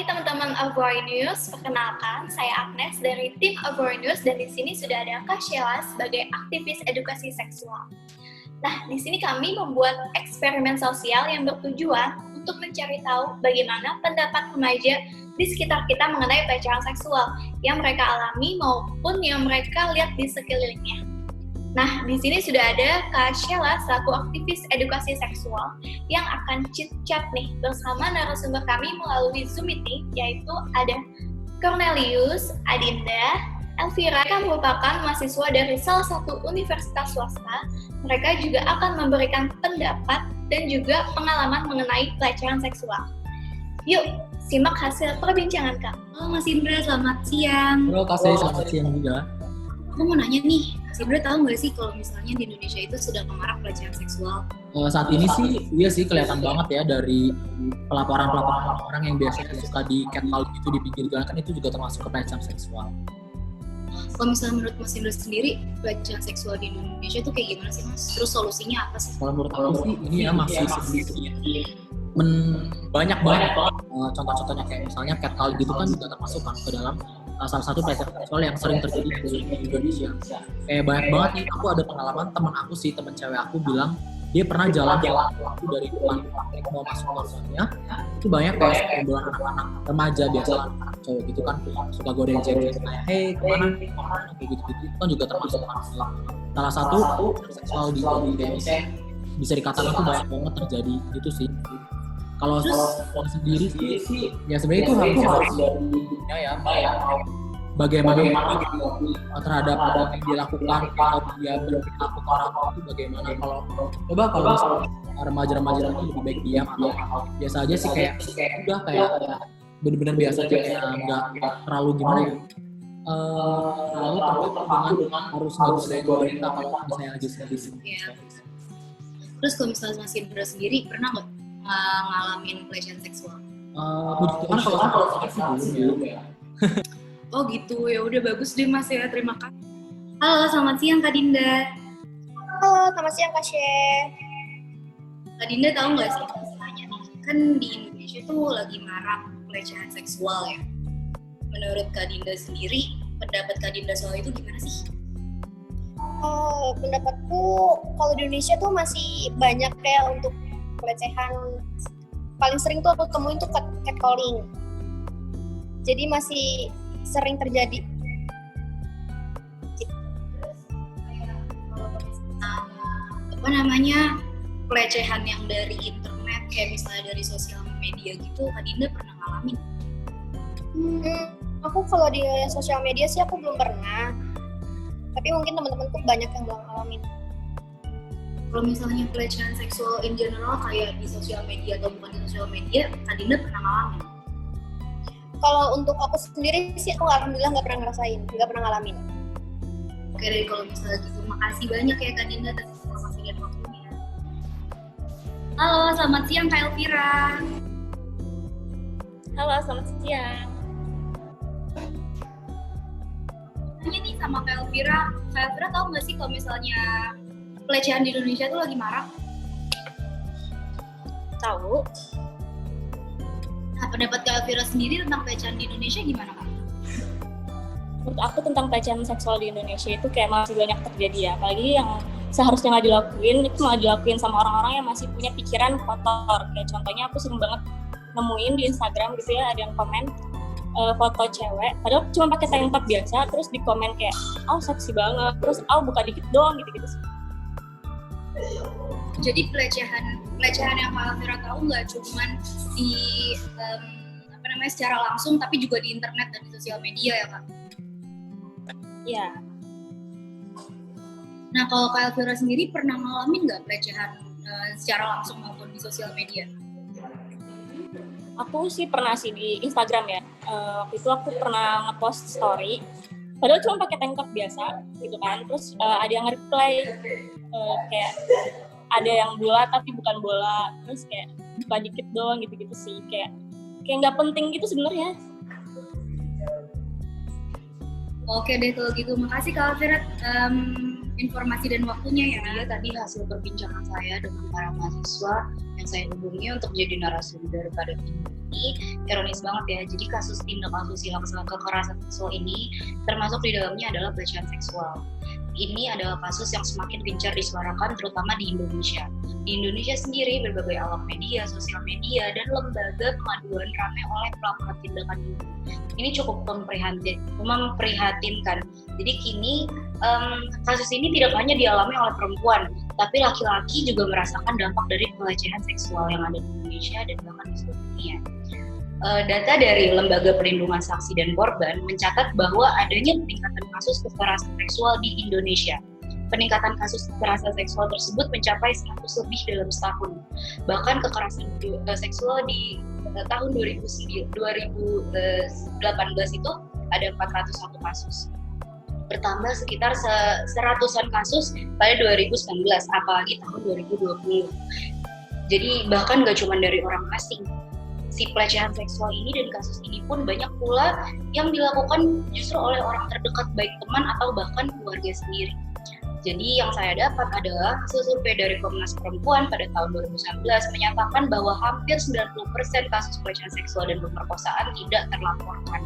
teman-teman Avoy News, perkenalkan saya Agnes dari tim Avoy News dan di sini sudah ada Kak Sheila sebagai aktivis edukasi seksual. Nah, di sini kami membuat eksperimen sosial yang bertujuan untuk mencari tahu bagaimana pendapat remaja di sekitar kita mengenai pelecehan seksual yang mereka alami maupun yang mereka lihat di sekelilingnya. Nah, di sini sudah ada Kak Sheila selaku aktivis edukasi seksual yang akan chit-chat nih bersama narasumber kami melalui Zoom meeting, yaitu ada Cornelius, Adinda, Elvira yang merupakan mahasiswa dari salah satu universitas swasta. Mereka juga akan memberikan pendapat dan juga pengalaman mengenai pelecehan seksual. Yuk, simak hasil perbincangan kami. Halo Mas Indra, selamat siang. Halo Kak Sheila, selamat siang juga. Aku mau nanya nih, Mas Indra tahu nggak sih kalau misalnya di Indonesia itu sudah marak pelecehan seksual? Saat ini sih, iya sih kelihatan banget ya dari pelaporan orang yang biasanya suka di catcall gitu di pinggir jalan, kan itu juga termasuk ke pelecehan seksual. Kalau misalnya menurut Mas Indra sendiri, pelecehan seksual di Indonesia itu kayak gimana sih Mas? Terus solusinya apa sih? Kalau menurut aku sih ini ya masih sedikit banyak banget contoh-contohnya kayak misalnya catcall gitu kan juga termasuk kan ke dalam salah satu pelecehan seksual yang sering terjadi di Indonesia. Kayak banyak banget nih, aku ada pengalaman temen cewek aku bilang dia pernah jalan-jalan waktu dari depan mau masuk rumahnya, itu banyak kayak kumpulan anak-anak remaja biasa anak cowok gitu kan suka godain cewek kayak hey kemana kayak gitu-gitu, itu kan juga termasuk salah satu seksual di Indonesia, bisa dikatakan itu banyak banget terjadi gitu sih. Kalau sendiri sih ya sebenarnya itu harus ya bagaimana terhadap apa yang dilakukan atau dia berperilaku ke orang itu bagaimana. Kalau misalnya remaja-remaja lagi lebih baik diam atau biasa aja sih kayak udah kayak benar-benar biasa aja kayak nggak terlalu gimana ya, terlalu terkait dengan harus ngobrol kita kalau misalnya lagi sedih. Terus kalau misalnya Mas Indra sendiri pernah nggak ngalamin pelecehan seksual? Puji Tuhan kalau sih belum ya. Oh gitu, ya udah bagus deh Mas ya, terima kasih. Halo, selamat siang Kak Dinda. Halo, selamat siang Kak Sheila. Kak Dinda tahu nggak sih misalnya nih, kan di Indonesia tuh lagi marak pelecehan seksual ya. Menurut Kak Dinda sendiri, pendapat Kak Dinda soal itu gimana sih? Pendapatku kalau di Indonesia tuh masih banyak kayak untuk pelecehan. Paling sering tuh aku temuin tuh catcalling. Jadi masih sering terjadi. Apa namanya, pelecehan yang dari internet kayak misalnya dari sosial media gitu, Kak Dinda pernah ngalamin? Aku kalau di sosial media sih aku belum pernah. Tapi mungkin teman-temanku banyak yang belum ngalamin. Kalau misalnya pelecehan seksual in general kayak di sosial media atau bukan di sosial media, Kak Dinda pernah ngalamin? Kalau untuk aku sendiri sih aku alhamdulillah nggak pernah ngerasain, nggak pernah ngalamin. Oke deh, kalau misalnya gitu, makasih banyak ya Kak Dinda atas informasi dan waktunya. Halo, selamat siang Kak Elvira. Halo, selamat siang. Tanya nih sama Kak Elvira tahu nggak sih kalau misalnya pelecehan di Indonesia tuh lagi marak? Tahu. Nah, pendapat Kak Elvira sendiri tentang pelecehan di Indonesia gimana Kak? Menurut aku tentang pelecehan seksual di Indonesia itu kayak masih banyak terjadi ya, apalagi yang seharusnya nggak dilakuin itu malah dilakuin sama orang-orang yang masih punya pikiran kotor. Kayak contohnya aku sering banget nemuin di Instagram gitu ya, ada yang komen foto cewek padahal cuma pakai tank top biasa, terus di komen kayak seksi banget, terus buka dikit doang gitu-gitu sih. Jadi pelecehan yang Kak Elvira tahu nggak cuma di secara langsung, tapi juga di internet dan di sosial media ya Kak? Iya. Nah kalau Kak Elvira sendiri pernah ngalamin nggak pelecehan secara langsung maupun di sosial media? Aku sih pernah sih di Instagram ya. Waktu itu aku pernah ngepost story, padahal cuma pakai tank top biasa gitu kan. Terus ada yang reply kayak ada yang bola tapi bukan bola, terus kayak buka dikit doang gitu-gitu sih, kayak nggak penting gitu sebenarnya. Oke deh kalau gitu, makasih Kak Elvira informasi dan waktunya ya. Iya, tadi hasil perbincangan saya dengan para mahasiswa yang saya hubungi untuk jadi narasumber pada minggu ini, ironis banget ya. Jadi kasus tindak asusila kekerasan seksual ini termasuk di dalamnya adalah pelecehan seksual. Ini adalah kasus yang semakin gencar disuarakan terutama di Indonesia. Di Indonesia sendiri, berbagai alat media, sosial media, dan lembaga pengaduan ramai oleh pelaku tindakan ini. Ini cukup memprihatinkan. Jadi kini kasus ini tidak hanya dialami oleh perempuan, tapi laki-laki juga merasakan dampak dari pelecehan seksual yang ada di Indonesia dan bahkan di seluruh dunia. Data dari Lembaga Perlindungan Saksi dan Korban mencatat bahwa adanya peningkatan kasus kekerasan seksual di Indonesia. Peningkatan kasus kekerasan seksual tersebut mencapai 100 lebih dalam setahun. Bahkan kekerasan seksual di tahun 2018 itu ada 401 kasus. Bertambah sekitar 100-an kasus pada 2019, apalagi tahun 2020. Jadi bahkan gak cuma dari orang asing. Si pelecehan seksual ini dan kasus ini pun banyak pula yang dilakukan justru oleh orang terdekat, baik teman atau bahkan keluarga sendiri. Jadi yang saya dapat adalah hasil survei dari Komnas Perempuan pada tahun 2019 menyatakan bahwa hampir 90% kasus pelecehan seksual dan pemerkosaan tidak terlaporkan.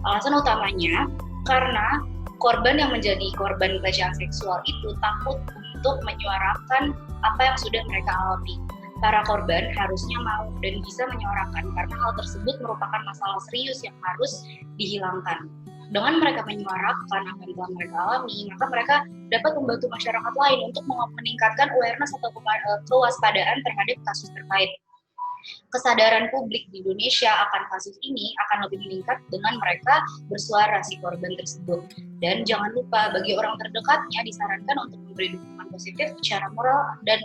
Alasan utamanya karena korban yang menjadi korban pelecehan seksual itu takut untuk menyuarakan apa yang sudah mereka alami. Para korban harusnya mau dan bisa menyuarakan karena hal tersebut merupakan masalah serius yang harus dihilangkan. Dengan mereka menyuarakan apa yang telah mereka alami, maka mereka dapat membantu masyarakat lain untuk meningkatkan awareness atau kewaspadaan terhadap kasus terkait. Kesadaran publik di Indonesia akan kasus ini akan lebih meningkat dengan mereka bersuara si korban tersebut. Dan jangan lupa bagi orang terdekatnya disarankan untuk memberi dukungan positif secara moral dan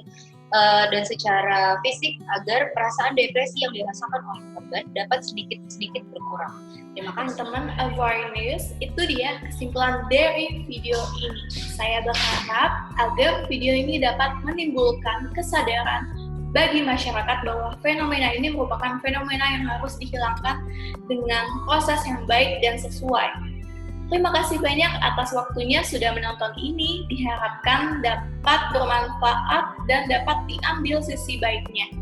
secara fisik agar perasaan depresi yang dirasakan oleh korban dapat sedikit berkurang. Terima kasih. Teman-teman, Avory News, itu dia kesimpulan dari video ini. Saya berharap agar video ini dapat menimbulkan kesadaran bagi masyarakat bahwa fenomena ini merupakan fenomena yang harus dihilangkan dengan proses yang baik dan sesuai. Terima kasih banyak atas waktunya sudah menonton ini. Diharapkan dapat bermanfaat dan dapat diambil sisi baiknya.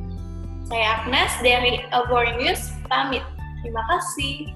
Saya Agnes dari Avory News, pamit. Terima kasih.